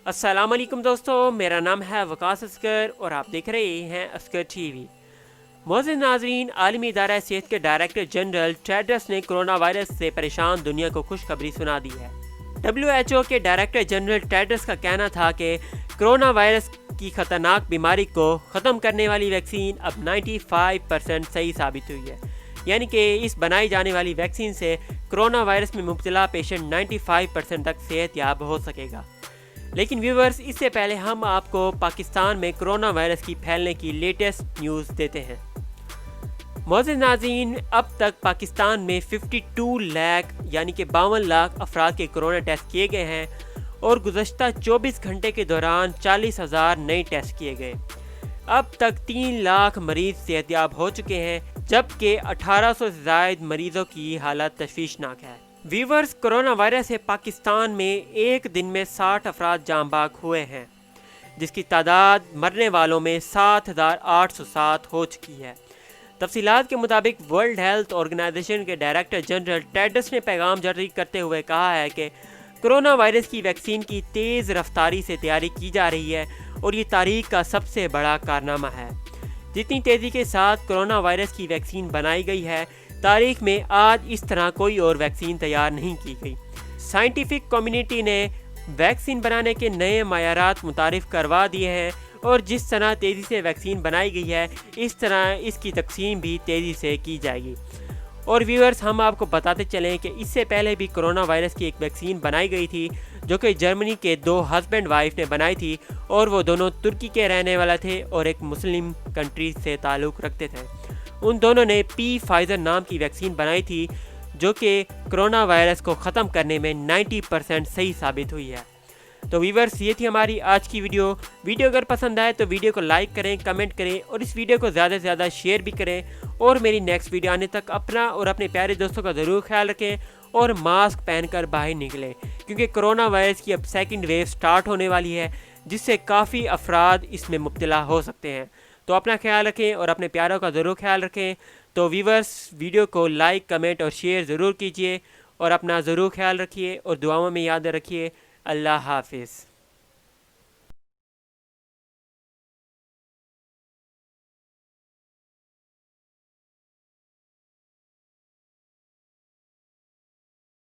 السلام علیکم دوستو، میرا نام ہے وقاص اصغر اور آپ دیکھ رہے ہیں اصغر ٹی وی۔ معزز ناظرین، عالمی ادارہ صحت کے ڈائریکٹر جنرل ٹیڈرس نے کرونا وائرس سے پریشان دنیا کو خوشخبری سنا دی ہے۔ WHO کے ڈائریکٹر جنرل ٹیڈرس کا کہنا تھا کہ کرونا وائرس کی خطرناک بیماری کو ختم کرنے والی ویکسین اب 95% صحیح ثابت ہوئی ہے، یعنی کہ اس بنائی جانے والی ویکسین سے کرونا وائرس میں مبتلا پیشنٹ 95% تک صحت یاب ہو سکے گا۔ لیکن ویورز، اس سے پہلے ہم آپ کو پاکستان میں کرونا وائرس کی پھیلنے کی لیٹسٹ نیوز دیتے ہیں۔ معزز ناظرین، اب تک پاکستان میں 52 لاکھ یعنی کہ 52 لاکھ افراد کے کرونا ٹیسٹ کیے گئے ہیں اور گزشتہ 24 گھنٹے کے دوران 40,000 نئے ٹیسٹ کیے گئے۔ اب تک 3 لاکھ مریض صحت یاب ہو چکے ہیں، جبکہ 1800 سے زائد مریضوں کی حالت تشویشناک ہے۔ ویورز، کرونا وائرس سے پاکستان میں ایک دن میں 60 افراد جاں بحق ہوئے ہیں، جس کی تعداد مرنے والوں میں 7,807 ہو چکی ہے۔ تفصیلات کے مطابق ورلڈ ہیلتھ آرگنائزیشن کے ڈائریکٹر جنرل ٹیڈرس نے پیغام جاری کرتے ہوئے کہا ہے کہ کرونا وائرس کی ویکسین کی تیز رفتاری سے تیاری کی جا رہی ہے اور یہ تاریخ کا سب سے بڑا کارنامہ ہے۔ جتنی تیزی کے ساتھ کرونا وائرس کی ویکسین بنائی گئی ہے، تاریخ میں آج اس طرح کوئی اور ویکسین تیار نہیں کی گئی۔ سائنٹیفک کمیونٹی نے ویکسین بنانے کے نئے معیارات متعارف کروا دیے ہیں اور جس طرح تیزی سے ویکسین بنائی گئی ہے، اس طرح اس کی تقسیم بھی تیزی سے کی جائے گی۔ اور ویورز، ہم آپ کو بتاتے چلیں کہ اس سے پہلے بھی کرونا وائرس کی ایک ویکسین بنائی گئی تھی، جو کہ جرمنی کے 2 ہسبینڈ وائف نے بنائی تھی، اور وہ دونوں ترکی کے رہنے والا تھے اور ایک مسلم کنٹری سے تعلق رکھتے تھے۔ ان دونوں نے فائزر نام کی ویکسین بنائی تھی، جو کہ کرونا وائرس کو ختم کرنے میں 90% صحیح ثابت ہوئی ہے۔ تو ویورز، یہ تھی ہماری آج کی ویڈیو اگر پسند آئے تو ویڈیو کو لائک کریں، کمنٹ کریں اور اس ویڈیو کو زیادہ سے زیادہ شیئر بھی کریں، اور میری نیکسٹ ویڈیو آنے تک اپنا اور اپنے پیارے دوستوں کا ضرور خیال رکھیں اور ماسک پہن کر باہر نکلیں، کیونکہ کرونا وائرس کی اب سیکنڈ ویو سٹارٹ ہونے والی ہے، جس سے کافی افراد اس میں مبتلا ہو سکتے ہیں۔ تو اپنا خیال رکھیں اور اپنے پیاروں کا ضرور خیال رکھیں۔ تو ویورز، ویڈیو کو لائک، کمنٹ اور شیئر ضرور کیجیے اور اپنا ضرور خیال رکھیے اور دعاؤں میں یاد رکھیے۔ اللہ حافظ۔